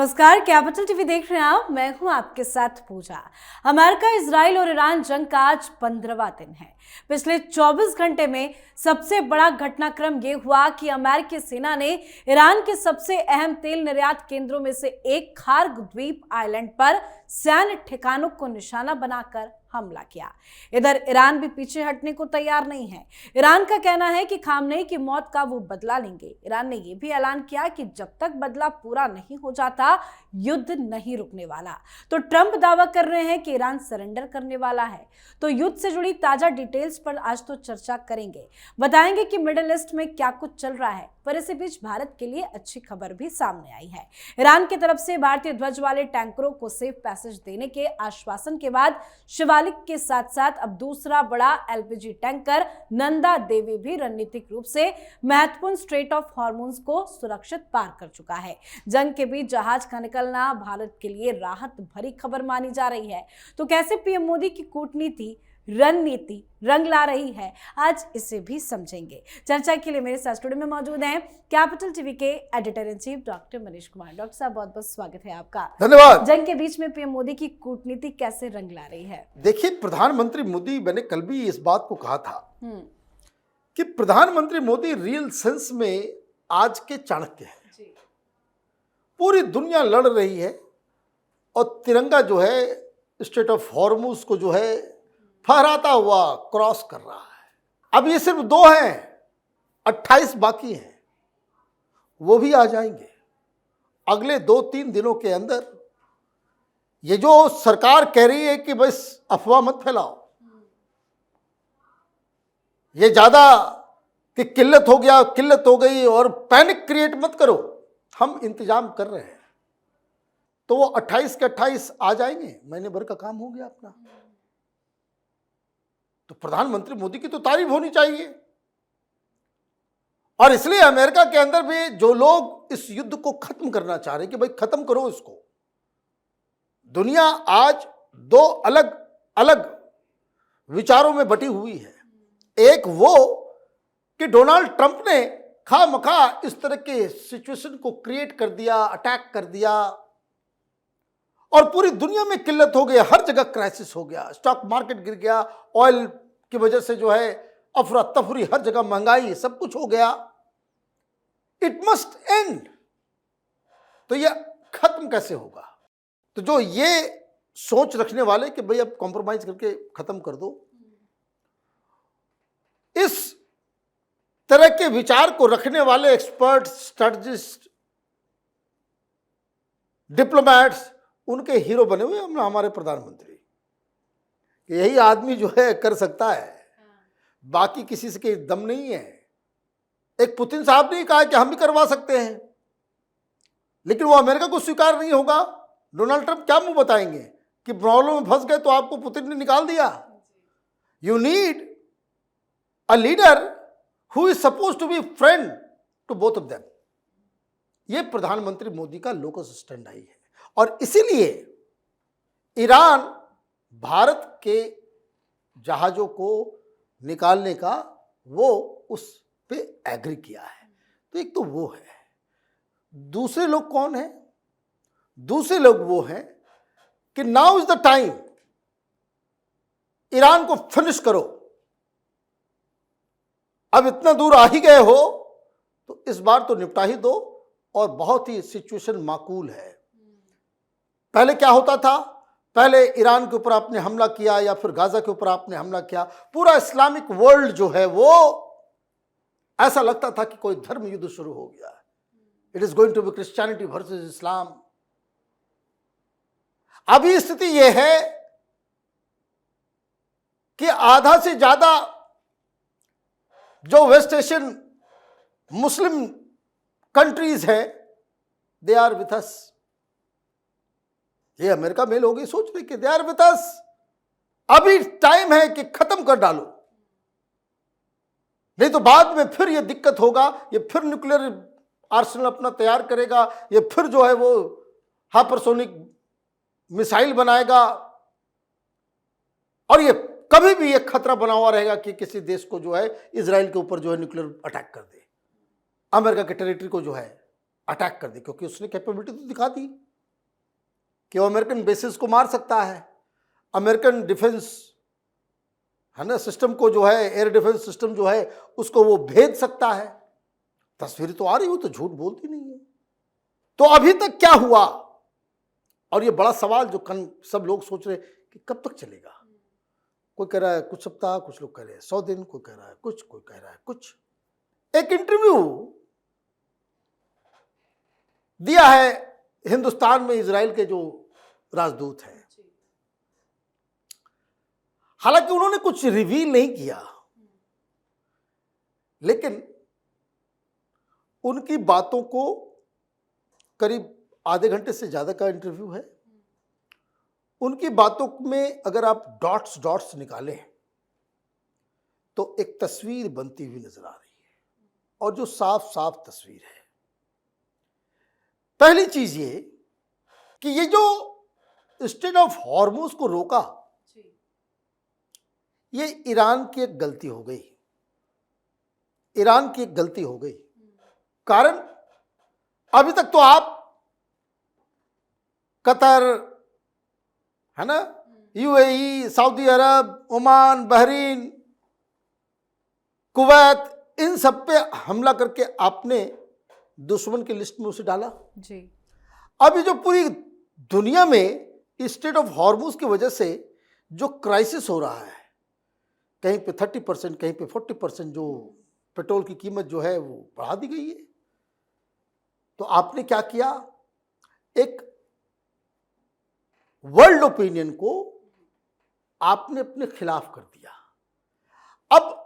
नमस्कार, capital TV देख रहे हैं आप। मैं हूं आपके साथ पूजा। अमेरिका, इजराइल और ईरान जंग का आज 15वां दिन है। पिछले 24 घंटे में सबसे बड़ा घटनाक्रम यह हुआ कि अमेरिकी सेना ने ईरान के सबसे अहम तेल निर्यात केंद्रों में से एक खार्ग द्वीप आइलैंड पर सैन्य ठिकानों को निशाना बनाकर हमला किया। इधर ईरान भी पीछे हटने को तैयार नहीं है। ईरान का कहना है कि खामनेई की मौत का वो बदला लेंगे। ईरान ने यह भी ऐलान किया कि जब तक बदला पूरा नहीं हो जाता युद्ध नहीं रुकने वाला। तो ट्रंप दावा कर रहे हैं कि ईरान सरेंडर करने वाला है। तो युद्ध से जुड़ी ताजा डिटेल्स पर आज तो चर्चा करेंगे, बताएंगे कि मिडिल ईस्ट में क्या कुछ चल रहा है। पर इसी बीच भारत के लिए अच्छी खबर भी सामने आई है। ईरान की तरफ से भारतीय ध्वज वाले टैंकरों को सेफ पैसेज देने के आश्वासन के बाद शिवालिक के साथ साथ अब दूसरा बड़ा एलपीजी टैंकर नंदा देवी भी रणनीतिक रूप से महत्वपूर्ण स्ट्रेट ऑफ हॉर्मोन्स को सुरक्षित पार कर चुका है। जंग के बीच जहाज का निकलना भारत के लिए राहत भरी खबर मानी जा रही है। तो कैसे पीएम मोदी की कूटनीति रणनीति रंग ला रही है, आज इसे भी समझेंगे। चर्चा के लिए मेरे साथ स्टूडियो में मौजूद हैं कैपिटल टीवी के editor in chief doctor Manish Kumar. Doctor साहब, बहुत बहुत स्वागत है आपका। धन्यवाद। जंग के बीच में पीएम मोदी की कूटनीति कैसे रंग ला रही है? देखिए, प्रधानमंत्री मोदी, मैंने कल भी इस बात को कहा था कि प्रधानमंत्री मोदी रियल सेंस में आज के चाणक्य हैं। पूरी दुनिया लड़ रही है और तिरंगा जो है स्ट्रेट ऑफ हॉर्मुज को जो है फहराता हुआ क्रॉस कर रहा है। अब ये सिर्फ 2 हैं, 28 बाकी हैं, वो भी आ जाएंगे अगले 2-3 दिनों के अंदर। ये जो सरकार कह रही है कि बस अफवाह मत फैलाओ, ये ज्यादा कि किल्लत हो गया, किल्लत हो गई और पैनिक क्रिएट मत करो, हम इंतजाम कर रहे हैं। तो वो 28 के 28 आ जाएंगे, महीने भर का काम हो गया अपना। तो प्रधानमंत्री मोदी की तो तारीफ होनी चाहिए। और इसलिए अमेरिका के अंदर भी जो लोग इस युद्ध को खत्म करना चाह रहे हैं कि भाई खत्म करो इसको। दुनिया आज 2 अलग अलग विचारों में बटी हुई है। एक वो कि डोनाल्ड ट्रंप ने खामखा इस तरह के सिचुएशन को क्रिएट कर दिया, अटैक कर दिया और पूरी दुनिया में किल्लत हो गई, हर जगह क्राइसिस हो गया, स्टॉक मार्केट गिर गया, ऑयल की वजह से जो है अफरा तफरी, हर जगह महंगाई, सब कुछ हो गया। It must and. तो ये खत्म कैसे होगा? तो जो ये सोच रखने वाले कि भाई अब कॉम्प्रोमाइज करके खत्म कर दो, इस तरह के विचार को रखने वाले एक्सपर्ट, स्ट्रेटजिस्ट, डिप्लोमैट्स, उनके हीरो बने हुए हम हमारे प्रधानमंत्री। यही आदमी जो है कर सकता है, बाकी किसी से के दम नहीं है। एक पुतिन साहब ने कहा कि हम भी करवा सकते हैं, लेकिन वो अमेरिका को स्वीकार नहीं होगा। डोनाल्ड ट्रंप क्या मुंह बताएंगे कि प्रॉब्लम में फंस गए तो आपको पुतिन ने निकाल दिया। You need a leader who is suppose to be friend to both of them. ये प्रधानमंत्री मोदी का लोकस स्टैंड आई है और इसीलिए ईरान भारत के जहाजों को निकालने का वो उस पे एग्री किया है। तो एक तो वो है। दूसरे लोग कौन है? दूसरे लोग वो हैं कि now is the time, Iran को फिनिश करो। अब इतना दूर आ ही गए हो तो इस बार तो निपटा ही दो। और बहुत ही सिचुएशन माकूल है। पहले क्या होता था? पहले ईरान के ऊपर आपने हमला किया या फिर गाजा के ऊपर आपने हमला किया, पूरा इस्लामिक वर्ल्ड जो है वो ऐसा लगता था कि कोई धर्म युद्ध शुरू हो गया है। It is going to be Christianity versus Islam. अभी स्थिति यह है कि आधा से ज्यादा जो वेस्ट एशियन मुस्लिम कंट्रीज है, दे आर विथ अस। ये अमेरिका में लोग सोच रहे कि दे आर विथ अस। अभी टाइम है कि खत्म कर डालो, नहीं तो बाद में फिर ये दिक्कत होगा। ये फिर न्यूक्लियर आर्सेनल अपना तैयार करेगा, ये फिर जो है वो हाइपरसोनिक मिसाइल बनाएगा और ये कभी भी एक खतरा बना हुआ रहेगा कि किसी देश को जो है इजराइल के ऊपर जो है न्यूक्लियर अटैक कर दे, अमेरिका के टेरिटरी को जो है अटैक कर दे, क्योंकि उसने कैपेबिलिटी तो दिखा दी। कि वो अमेरिकन बेसिस को मार सकता है, अमेरिकन डिफेंस है ना सिस्टम को जो है, एयर डिफेंस सिस्टम जो है उसको वो भेज सकता है। तस्वीर तो आ रही, हो तो झूठ बोलती नहीं है। तो अभी तक क्या हुआ? और ये बड़ा सवाल जो सब लोग सोच रहे कि कब तक चलेगा। कोई कह रहा है कुछ सप्ताह, कुछ लोग कह रहे हैं 100 दिन, कोई कह रहा है कुछ, कोई कह रहा है कुछ। एक इंटरव्यू दिया है हिंदुस्तान में इजराइल के जो राजदूत हैं, हालांकि उन्होंने कुछ रिवील नहीं किया, लेकिन उनकी बातों को, करीब आधे घंटे से ज्यादा का इंटरव्यू है, उनकी बातों में अगर आप डॉट्स डॉट्स निकालें तो एक तस्वीर बनती हुई नजर आ रही है, और जो साफ साफ तस्वीर है, पहली चीज ये कि ये जो स्ट्रेट ऑफ हॉर्मुज को रोका, ये ईरान की एक गलती हो गई, ईरान की एक गलती हो गई। कारण अभी तक तो आप कतर है ना, यूएई, सऊदी अरब, ओमान, बहरीन, कुवैत, इन सब पे हमला करके आपने दुश्मन की लिस्ट में उसे डाला जी। अभी जो पूरी दुनिया में स्ट्रेट ऑफ हॉर्मुज की वजह से जो क्राइसिस हो रहा है, कहीं पे 30%, कहीं पे 40% जो पेट्रोल की कीमत जो है वो बढ़ा दी गई है, तो आपने क्या किया? एक वर्ल्ड ओपिनियन को आपने अपने खिलाफ कर दिया। अब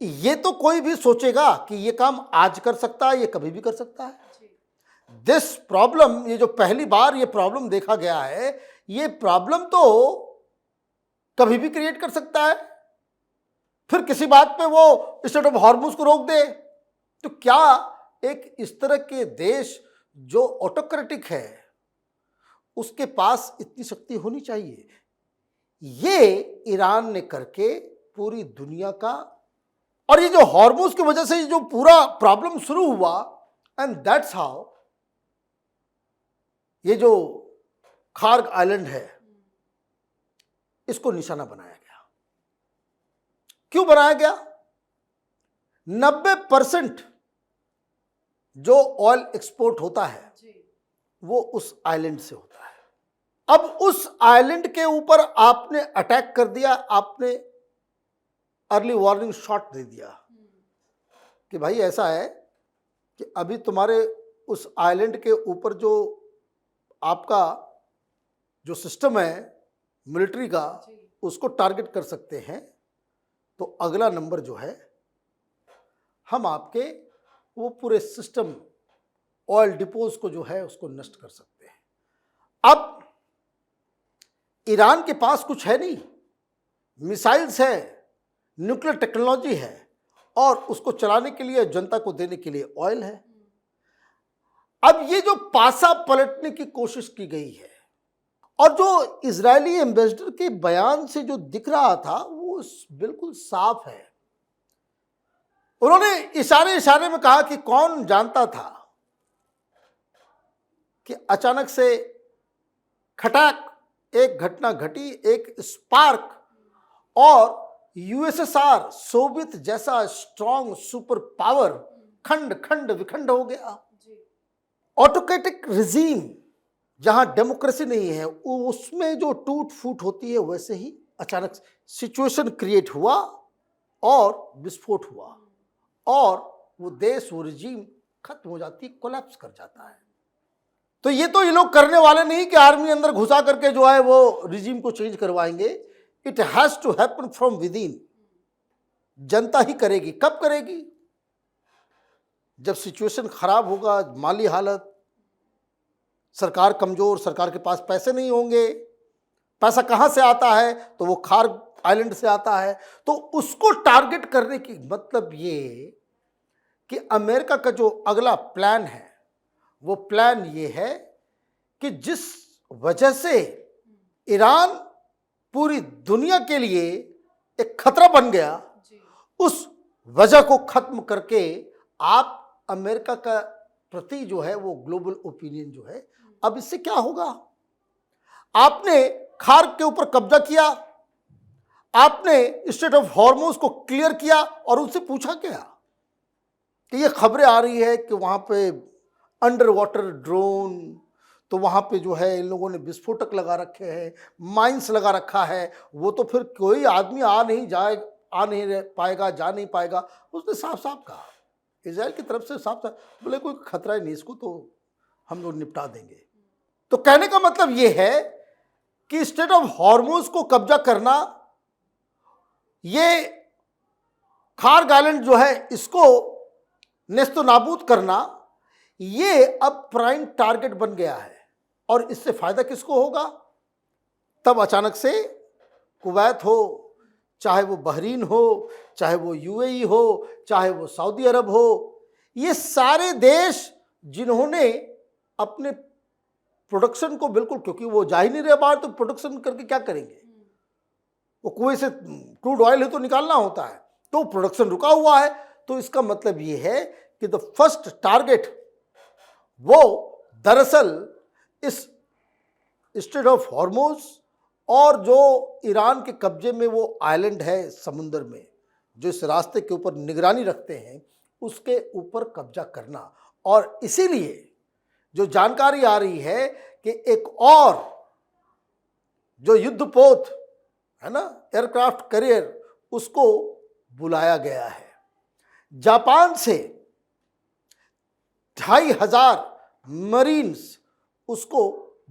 ये तो कोई भी सोचेगा कि ये काम आज कर सकता है, ये कभी भी कर सकता है। दिस प्रॉब्लम, ये जो पहली बार ये प्रॉब्लम देखा गया है, ये प्रॉब्लम तो कभी भी क्रिएट कर सकता है। फिर किसी बात पे वो स्ट्रेट ऑफ हॉर्मुज को रोक दे, तो क्या एक इस तरह के देश जो ऑटोक्रेटिक है उसके पास इतनी शक्ति होनी चाहिए? ये ईरान ने करके पूरी दुनिया का, और ये जो हॉर्मुज की वजह से जो पूरा प्रॉब्लम शुरू हुआ, एंड दैट्स हाउ ये जो खार्ग आइलैंड है इसको निशाना बनाया गया। क्यों बनाया गया? 90% जो ऑयल एक्सपोर्ट होता है वो उस आइलैंड से होता है। अब उस आइलैंड के ऊपर आपने अटैक कर दिया, आपने अर्ली वार्निंग शॉट दे दिया कि भाई ऐसा है कि अभी तुम्हारे उस आइलैंड के ऊपर जो आपका जो सिस्टम है मिलिट्री का, उसको टारगेट कर सकते हैं, तो अगला नंबर जो है हम आपके वो पूरे सिस्टम ऑयल डिपोज को जो है उसको नष्ट कर सकते हैं। अब ईरान के पास कुछ है नहीं, मिसाइल्स है, न्यूक्लियर टेक्नोलॉजी है, और उसको चलाने के लिए, जनता को देने के लिए ऑयल है। अब ये जो पासा पलटने की कोशिश की गई है, और जो इजरायली एम्बेसडर के बयान से जो दिख रहा था वो बिल्कुल साफ है। उन्होंने इशारे इशारे में कहा कि कौन जानता था कि अचानक से खटाक एक घटना घटी, एक स्पार्क, और यूएसएसआर, सोवियत जैसा स्ट्रॉन्ग सुपर पावर खंड खंड विखंड हो गया। ऑटोक्रेटिक रिजीम जहां डेमोक्रेसी नहीं है, उसमें जो टूट फूट होती है, वैसे ही अचानक सिचुएशन क्रिएट हुआ और विस्फोट हुआ, और वो देश, वो रिजीम खत्म हो जाती, कोलैप्स कर जाता है। तो ये लोग करने वाले नहीं कि आर्मी अंदर घुसा करके जो है वो रिजीम को चेंज करवाएंगे। It has to happen from within. जनता ही करेगी। कब करेगी? जब सिचुएशन खराब होगा, माली हालत, सरकार कमजोर, सरकार के पास पैसे नहीं होंगे। पैसा कहां से आता है? तो वो खार्ग आइलैंड से आता है। तो उसको टारगेट करने की मतलब ये कि अमेरिका का जो अगला प्लान है, वो प्लान ये है कि जिस वजह से ईरान पूरी दुनिया के लिए एक खतरा बन गया, उस वजह को खत्म करके आप अमेरिका का प्रति जो है वो ग्लोबल ओपिनियन जो है, अब इससे क्या होगा? आपने खार्क के ऊपर कब्जा किया, आपने स्ट्रेट ऑफ हॉर्मुज को क्लियर किया और उनसे पूछा क्या कि ये खबरें आ रही है कि वहां पे अंडर वाटर ड्रोन, तो वहां पे जो है इन लोगों ने विस्फोटक लगा रखे हैं, माइंस लगा रखा है, वो तो फिर कोई आदमी आ नहीं पाएगा, जा नहीं पाएगा। उसने साफ साफ कहा, इजराइल की तरफ से साफ साफ बोले कोई खतरा नहीं, इसको तो हम लोग निपटा देंगे। तो कहने का मतलब ये है कि स्ट्रेट ऑफ हॉर्मुज को कब्जा करना, ये खार्ग आइलैंड जो है इसको नेस्तो नाबूद करना, ये अब प्राइम टारगेट बन गया है। और इससे फायदा किसको होगा? तब अचानक से कुवैत हो, चाहे वो बहरीन हो, चाहे वो यूएई हो, चाहे वो सऊदी अरब हो, ये सारे देश जिन्होंने अपने प्रोडक्शन को बिल्कुल, क्योंकि वो जा ही नहीं रहे बाहर, तो प्रोडक्शन करके क्या करेंगे? वो कुएं से क्रूड ऑयल ही तो निकालना होता है, तो प्रोडक्शन रुका हुआ है। तो इसका मतलब ये है कि द फर्स्ट टारगेट वो दरअसल इस स्ट्रेट ऑफ हॉर्मुज और जो ईरान के कब्जे में वो आइलैंड है समुंदर में, जो इस रास्ते के ऊपर निगरानी रखते हैं, उसके ऊपर कब्जा करना। और इसीलिए जो जानकारी आ रही है कि एक और जो युद्धपोत है ना, एयरक्राफ्ट कैरियर, उसको बुलाया गया है। जापान से 2500 मरीन्स उसको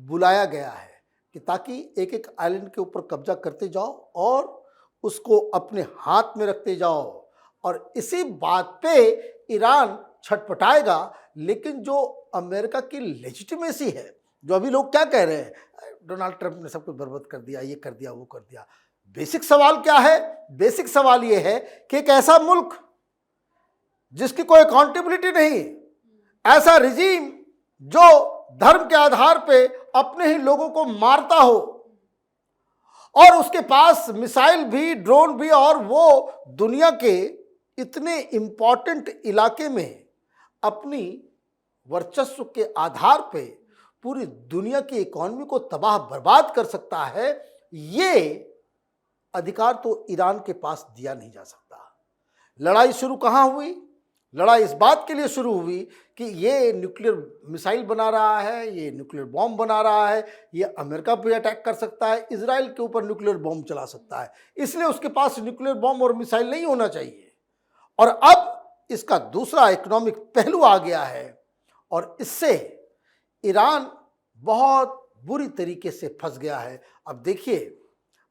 बुलाया गया है कि ताकि एक एक आइलैंड के ऊपर कब्जा करते जाओ और उसको अपने हाथ में रखते जाओ। और इसी बात पे ईरान छटपटाएगा। लेकिन जो अमेरिका की लेजिटिमेसी है, जो अभी लोग क्या कह रहे हैं, डोनाल्ड ट्रंप ने सब कुछ बर्बाद कर दिया, ये कर दिया, वो कर दिया। बेसिक सवाल क्या है? बेसिक सवाल ये है कि एक ऐसा मुल्क जिसकी कोई अकाउंटेबिलिटी नहीं, ऐसा रिजीम जो धर्म के आधार पे अपने ही लोगों को मारता हो, और उसके पास मिसाइल भी, ड्रोन भी, और वो दुनिया के इतने इंपॉर्टेंट इलाके में अपनी वर्चस्व के आधार पे पूरी दुनिया की इकोनॉमी को तबाह बर्बाद कर सकता है, ये अधिकार तो ईरान के पास दिया नहीं जा सकता। लड़ाई शुरू कहाँ हुई? लड़ाई इस बात के लिए शुरू हुई कि ये न्यूक्लियर मिसाइल बना रहा है, ये न्यूक्लियर बॉम्ब बना रहा है, ये अमेरिका पे अटैक कर सकता है, इजराइल के ऊपर न्यूक्लियर बॉम्ब चला सकता है, इसलिए उसके पास न्यूक्लियर बॉम्ब और मिसाइल नहीं होना चाहिए। और अब इसका दूसरा इकोनॉमिक पहलू आ गया है, और इससे ईरान बहुत बुरी तरीके से फंस गया है। अब देखिए,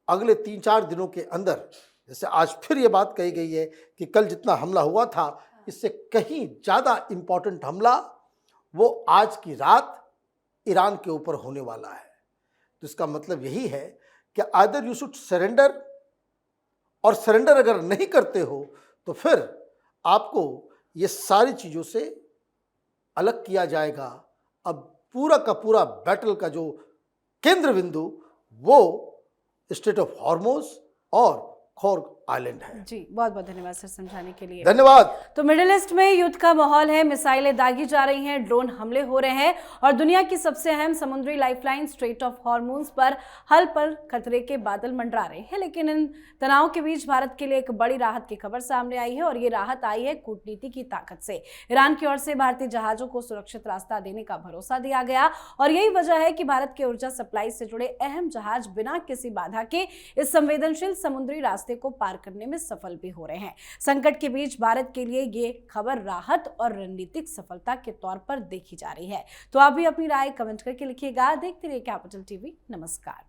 अगले 3-4 दिनों के अंदर, जैसे आज फिर ये बात कही गई है कि कल जितना हमला हुआ था, इससे कहीं ज़्यादा इम्पॉर्टेंट हमला वो आज की रात ईरान के ऊपर होने वाला है। तो इसका मतलब यही है कि आइदर यू शुड सरेंडर, और सरेंडर अगर नहीं करते हो तो फिर आपको ये सारी चीज़ों से अलग किया जाएगा। अब पूरा का पूरा बैटल का जो केंद्र बिंदु वो स्ट्रेट ऑफ हॉर्मुज और खार्ग आइलैंड है। जी, बहुत बहुत धन्यवाद सर समझाने के लिए। धन्यवाद। तो मिडिल ईस्ट में युद्ध का माहौल है, मिसाइलें दागी जा रही हैं, ड्रोन हमले हो रहे हैं, और दुनिया की सबसे अहम समुद्री लाइफलाइन स्ट्रेट ऑफ हॉर्मुज पर हल पर खतरे के बादल मंडरा रहे हैं। लेकिन इन तनाव के बीच भारत के लिए एक बड़ी राहत की खबर सामने आई है, और ये राहत आई है कूटनीति की ताकत से। ईरान की ओर से भारतीय जहाजों को सुरक्षित रास्ता देने का भरोसा दिया गया, और यही वजह है कि भारत के ऊर्जा सप्लाई से जुड़े अहम जहाज बिना किसी बाधा के इस संवेदनशील समुद्री रास्ते को पार करने में सफल भी हो रहे हैं। संकट के बीच भारत के लिए ये खबर राहत और रणनीतिक सफलता के तौर पर देखी जा रही है। तो आप भी अपनी राय कमेंट करके लिखिएगा। देखते रहिए कैपिटल टीवी। नमस्कार।